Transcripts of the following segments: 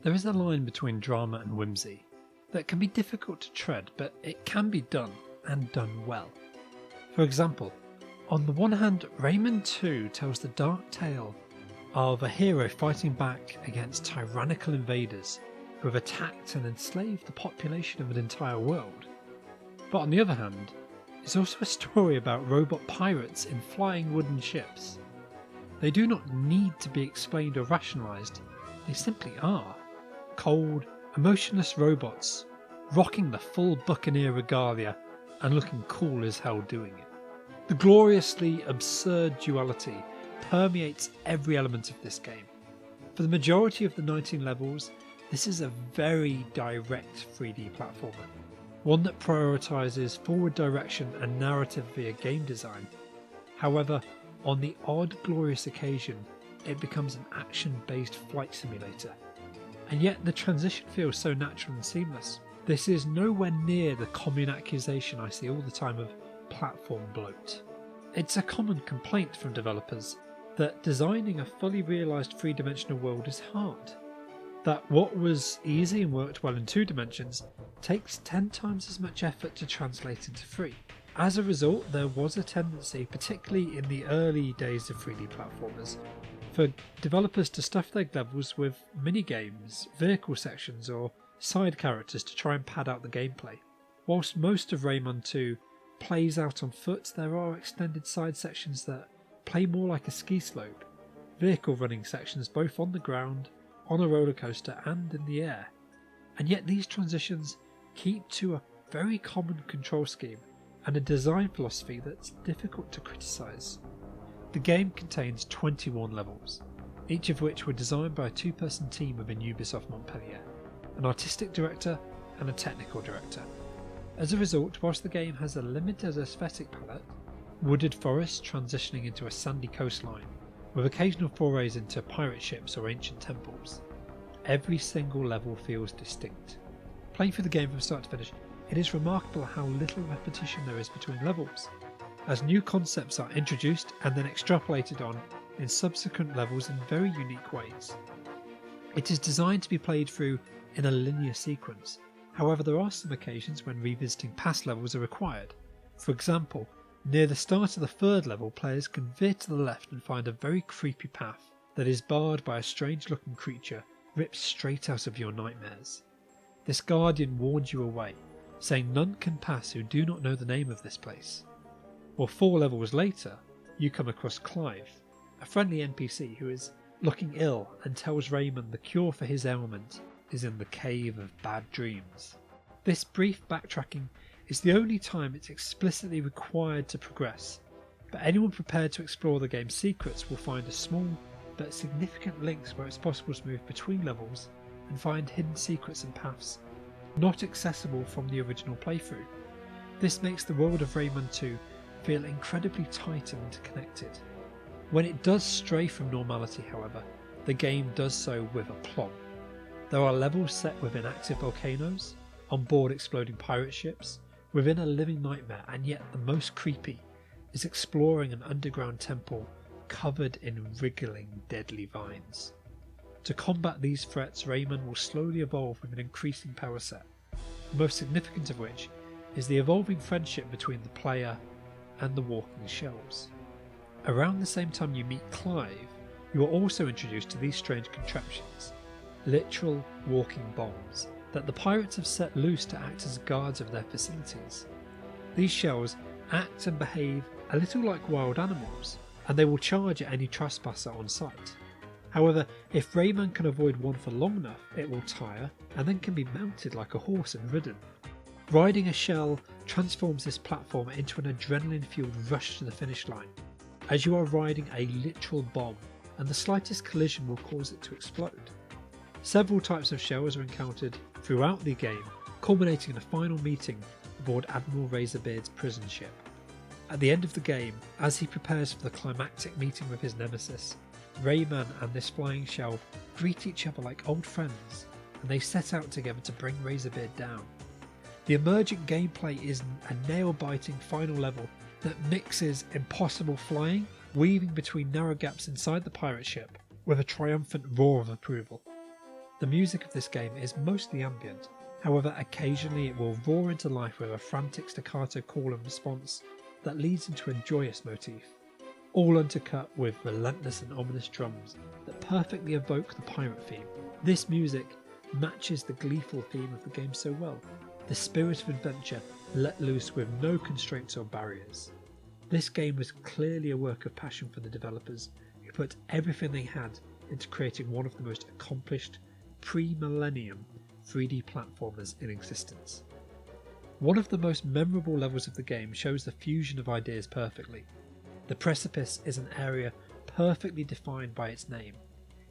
There is a line between drama and whimsy that can be difficult to tread, but it can be done, and done well. For example, on the one hand, Rayman 2 tells the dark tale of a hero fighting back against tyrannical invaders who have attacked and enslaved the population of an entire world. But on the other hand, it's also a story about robot pirates in flying wooden ships. They do not need to be explained or rationalised, they simply are. Cold, emotionless robots, rocking the full buccaneer regalia and looking cool as hell doing it. The gloriously absurd duality permeates every element of this game. For the majority of the 19 levels, this is a very direct 3D platformer, one that prioritises forward direction and narrative via game design. However, on the odd glorious occasion, it becomes an action-based flight simulator. And yet the transition feels so natural and seamless. This is nowhere near the common accusation I see all the time of platform bloat. It's a common complaint from developers that designing a fully realised three-dimensional world is hard. That what was easy and worked well in 2 dimensions takes 10 times as much effort to translate into 3. As a result, there was a tendency, particularly in the early days of 3D platformers, for developers to stuff their levels with mini-games, vehicle sections or side characters to try and pad out the gameplay. Whilst most of Rayman 2 plays out on foot, there are extended side sections that play more like a ski slope, vehicle running sections both on the ground, on a roller coaster and in the air. And yet these transitions keep to a very common control scheme and a design philosophy that's difficult to criticise. The game contains 21 levels, each of which were designed by a 2-person team within Ubisoft Montpellier, an artistic director and a technical director. As a result, whilst the game has a limited aesthetic palette, wooded forests transitioning into a sandy coastline, with occasional forays into pirate ships or ancient temples, every single level feels distinct. Playing through the game from start to finish, it is remarkable how little repetition there is between levels, as new concepts are introduced and then extrapolated on in subsequent levels in very unique ways. It is designed to be played through in a linear sequence, however there are some occasions when revisiting past levels are required. For example, near the start of the 3rd level, players can veer to the left and find a very creepy path that is barred by a strange looking creature ripped straight out of your nightmares. This guardian warns you away, saying none can pass who do not know the name of this place. Or 4 levels later, you come across Clive, a friendly NPC who is looking ill and tells Rayman the cure for his ailment is in the Cave of Bad Dreams. This brief backtracking is the only time it's explicitly required to progress, but anyone prepared to explore the game's secrets will find a small but significant links where it's possible to move between levels and find hidden secrets and paths not accessible from the original playthrough. This makes the world of Rayman 2 feel incredibly tight and interconnected. When it does stray from normality, however, the game does so with aplomb. There are levels set within active volcanoes, on board exploding pirate ships, within a living nightmare, and yet the most creepy is exploring an underground temple covered in wriggling deadly vines. To combat these threats, Rayman will slowly evolve with an increasing power set, the most significant of which is the evolving friendship between the player and the walking shells. Around the same time you meet Clive, you are also introduced to these strange contraptions, literal walking bombs, that the pirates have set loose to act as guards of their facilities. These shells act and behave a little like wild animals, and they will charge at any trespasser on sight. However, if Rayman can avoid one for long enough, it will tire and then can be mounted like a horse and ridden. Riding a shell transforms this platform into an adrenaline-fueled rush to the finish line, as you are riding a literal bomb and the slightest collision will cause it to explode. Several types of shells are encountered throughout the game, culminating in a final meeting aboard Admiral Razorbeard's prison ship. At the end of the game, as he prepares for the climactic meeting with his nemesis, Rayman and this flying shell greet each other like old friends, and they set out together to bring Razorbeard down. The emergent gameplay is a nail-biting final level that mixes impossible flying, weaving between narrow gaps inside the pirate ship, with a triumphant roar of approval. The music of this game is mostly ambient, however occasionally it will roar into life with a frantic staccato call and response that leads into a joyous motif, all undercut with relentless and ominous drums that perfectly evoke the pirate theme. This music matches the gleeful theme of the game so well, the spirit of adventure let loose with no constraints or barriers. This game was clearly a work of passion for the developers, who put everything they had into creating one of the most accomplished pre-millennium 3D platformers in existence. One of the most memorable levels of the game shows the fusion of ideas perfectly. The Precipice is an area perfectly defined by its name.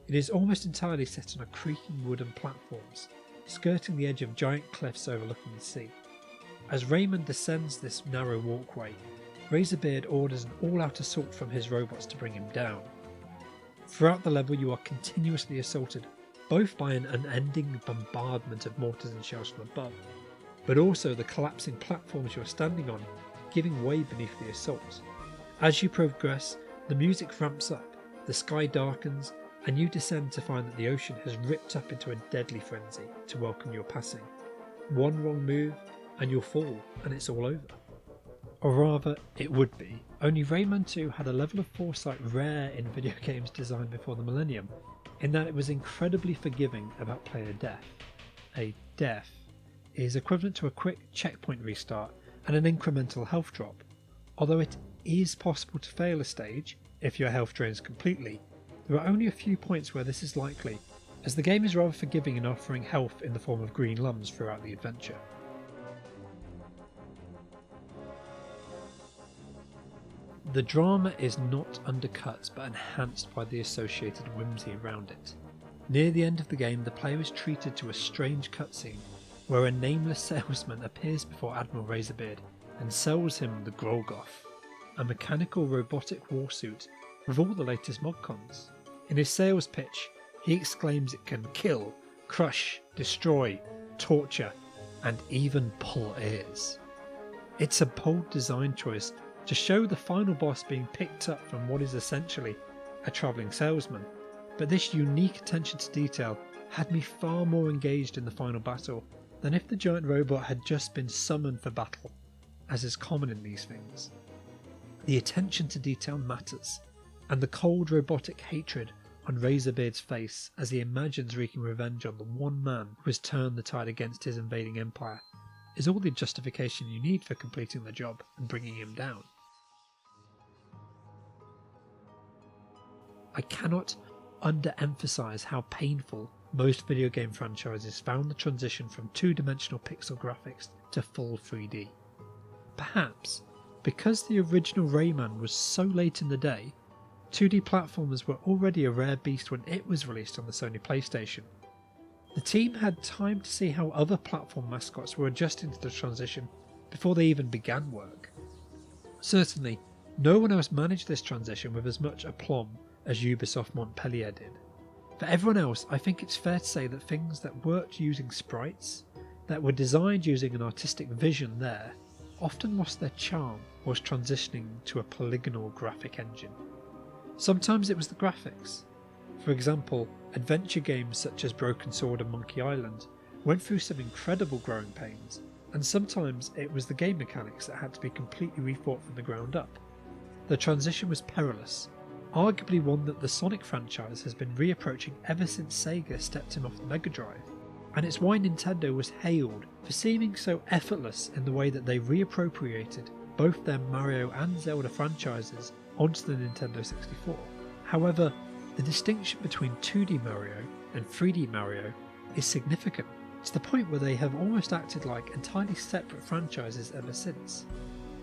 It is almost entirely set on a creaking wooden platforms, skirting the edge of giant cliffs overlooking the sea. As Rayman descends this narrow walkway, Razorbeard orders an all-out assault from his robots to bring him down. Throughout the level you are continuously assaulted, both by an unending bombardment of mortars and shells from above, but also the collapsing platforms you are standing on, giving way beneath the assault. As you progress, the music ramps up, the sky darkens, and you descend to find that the ocean has ripped up into a deadly frenzy to welcome your passing. One wrong move, and you'll fall, and it's all over. Or rather, it would be. Only Rayman 2 had a level of foresight rare in video games designed before the millennium, in that it was incredibly forgiving about player death. A death is equivalent to a quick checkpoint restart and an incremental health drop. Although it is possible to fail a stage if your health drains completely, there are only a few points where this is likely, as the game is rather forgiving in offering health in the form of green lums throughout the adventure. The drama is not undercut but enhanced by the associated whimsy around it. Near the end of the game, the player is treated to a strange cutscene where a nameless salesman appears before Admiral Razorbeard and sells him the Grogoth, a mechanical robotic warsuit with all the latest modcons. In his sales pitch, he exclaims it can kill, crush, destroy, torture, and even pull ears. It's a bold design choice to show the final boss being picked up from what is essentially a travelling salesman, but this unique attention to detail had me far more engaged in the final battle than if the giant robot had just been summoned for battle, as is common in these things. The attention to detail matters, and the cold robotic hatred on Razorbeard's face as he imagines wreaking revenge on the one man who has turned the tide against his invading empire is all the justification you need for completing the job and bringing him down. I cannot underemphasize how painful most video game franchises found the transition from two-dimensional pixel graphics to full 3D. Perhaps because the original Rayman was so late in the day, 2D platformers were already a rare beast when it was released on the Sony PlayStation. The team had time to see how other platform mascots were adjusting to the transition before they even began work. Certainly, no one else managed this transition with as much aplomb as Ubisoft Montpellier did. For everyone else, I think it's fair to say that things that worked using sprites, that were designed using an artistic vision there, often lost their charm whilst transitioning to a polygonal graphic engine. Sometimes it was the graphics. For example, adventure games such as Broken Sword and Monkey Island went through some incredible growing pains, and sometimes it was the game mechanics that had to be completely rethought from the ground up. The transition was perilous, arguably one that the Sonic franchise has been reapproaching ever since Sega stepped him off the Mega Drive, and it's why Nintendo was hailed for seeming so effortless in the way that they reappropriated both their Mario and Zelda franchises onto the Nintendo 64. However, the distinction between 2D Mario and 3D Mario is significant, to the point where they have almost acted like entirely separate franchises ever since.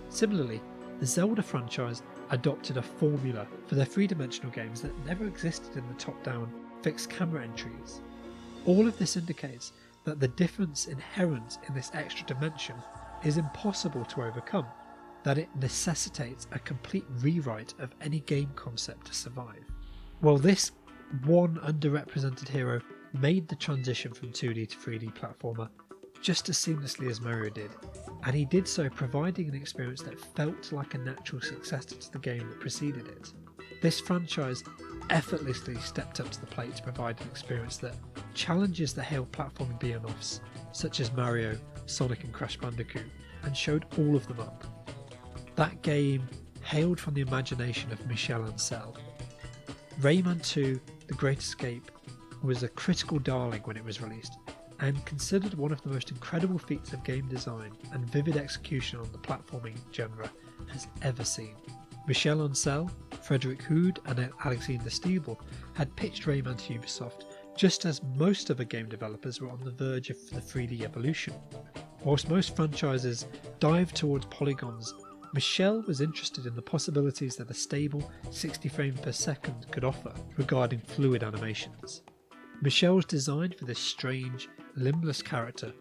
Similarly, the Zelda franchise adopted a formula for their three-dimensional games that never existed in the top-down fixed camera entries. All of this indicates that the difference inherent in this extra dimension is impossible to overcome, that it necessitates a complete rewrite of any game concept to survive. Well, this one underrepresented hero made the transition from 2D to 3D platformer just as seamlessly as Mario did, and he did so providing an experience that felt like a natural successor to the game that preceded it. This franchise effortlessly stepped up to the plate to provide an experience that challenges the hailed platforming behemoths such as Mario, Sonic and Crash Bandicoot, and showed all of them up. That game hailed from the imagination of Michel Ancel. Rayman 2: The Great Escape was a critical darling when it was released, and considered one of the most incredible feats of game design and vivid execution on the platforming genre has ever seen. Michel Ancel, Frederick Hood and Alexander Stiebel had pitched Rayman to Ubisoft just as most other game developers were on the verge of the 3D evolution. Whilst most franchises dived towards polygons, Michel was interested in the possibilities that a stable 60 frames per second could offer regarding fluid animations. Michel's design for this strange, limbless character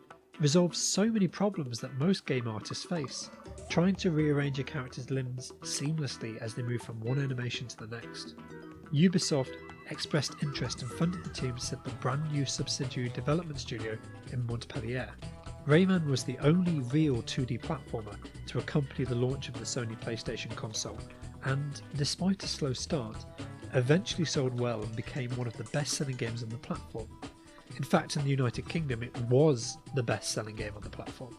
resolves so many problems that most game artists face, trying to rearrange a character's limbs seamlessly as they move from one animation to the next. Ubisoft expressed interest and funded the team to set up a brand new subsidiary development studio in Montpellier. Rayman was the only real 2D platformer to accompany the launch of the Sony PlayStation console, and despite a slow start, eventually sold well and became one of the best-selling games on the platform. In fact, in the United Kingdom, it was the best-selling game on the platform.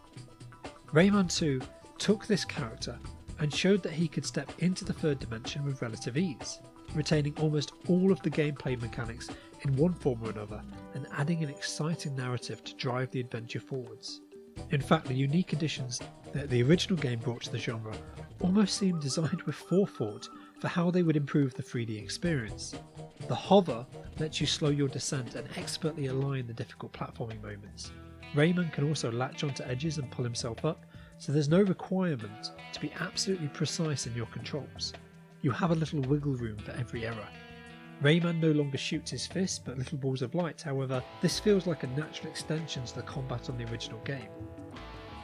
Rayman 2 took this character and showed that he could step into the third dimension with relative ease, retaining almost all of the gameplay mechanics in one form or another and adding an exciting narrative to drive the adventure forwards. In fact, the unique additions that the original game brought to the genre almost seemed designed with forethought for how they would improve the 3D experience. The hover lets you slow your descent and expertly align the difficult platforming moments. Rayman can also latch onto edges and pull himself up, so there's no requirement to be absolutely precise in your controls. You have a little wiggle room for every error. Rayman no longer shoots his fists but little balls of light, however, this feels like a natural extension to the combat on the original game.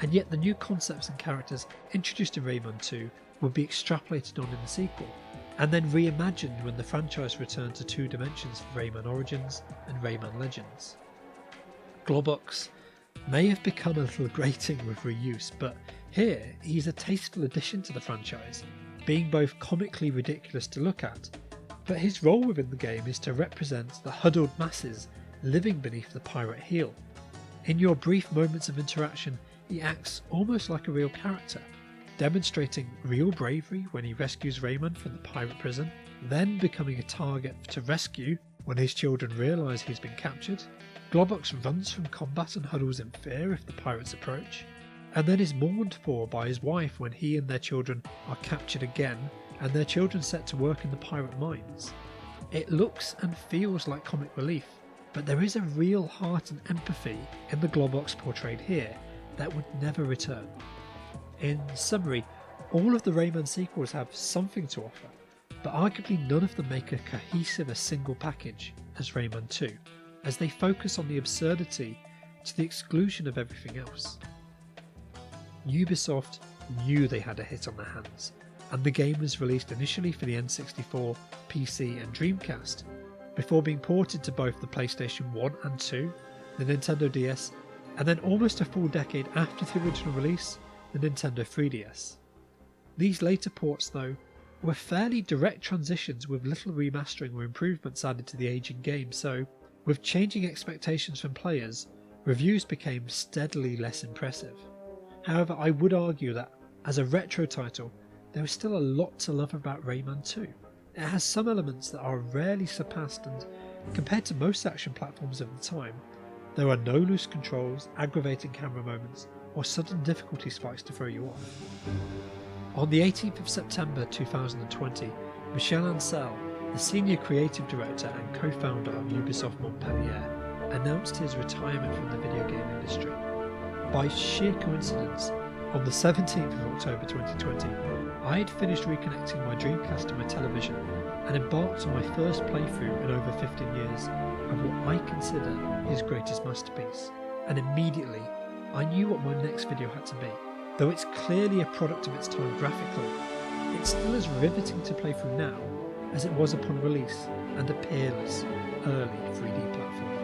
And yet the new concepts and characters introduced in Rayman 2 would be extrapolated on in the sequel, and then reimagined when the franchise returned to 2 dimensions for Rayman Origins and Rayman Legends. Globox may have become a little grating with reuse, but here he's a tasteful addition to the franchise, being both comically ridiculous to look at, but his role within the game is to represent the huddled masses living beneath the pirate heel. In your brief moments of interaction, he acts almost like a real character, demonstrating real bravery when he rescues Rayman from the pirate prison, then becoming a target to rescue when his children realise he's been captured. Globox runs from combat and huddles in fear if the pirates approach, and then is mourned for by his wife when he and their children are captured again and their children set to work in the pirate mines. It looks and feels like comic relief, but there is a real heart and empathy in the Globox portrayed here that would never return. In summary, all of the Rayman sequels have something to offer, but arguably none of them make a cohesive a single package as Rayman 2, as they focus on the absurdity to the exclusion of everything else. Ubisoft knew they had a hit on their hands, and the game was released initially for the N64, PC and Dreamcast, before being ported to both the PlayStation 1 and 2, the Nintendo DS, and then almost a full decade after the original release, the Nintendo 3DS. These later ports, though, were fairly direct transitions with little remastering or improvements added to the aging game, so with changing expectations from players, reviews became steadily less impressive. However, I would argue that, as a retro title, there is still a lot to love about Rayman 2. It has some elements that are rarely surpassed, and compared to most action platforms of the time, there are no loose controls, aggravating camera moments, or sudden difficulty spikes to throw you off. On the 18th of September 2020, Michel Ancel, the senior creative director and co-founder of Ubisoft Montpellier, announced his retirement from the video game industry. By sheer coincidence, on the 17th of October 2020, I had finished reconnecting my Dreamcast to my television and embarked on my first playthrough in over 15 years of what I consider his greatest masterpiece, and immediately I knew what my next video had to be. Though it's clearly a product of its time graphically, it's still as riveting to play through now as it was upon release, and a peerless early 3D platform.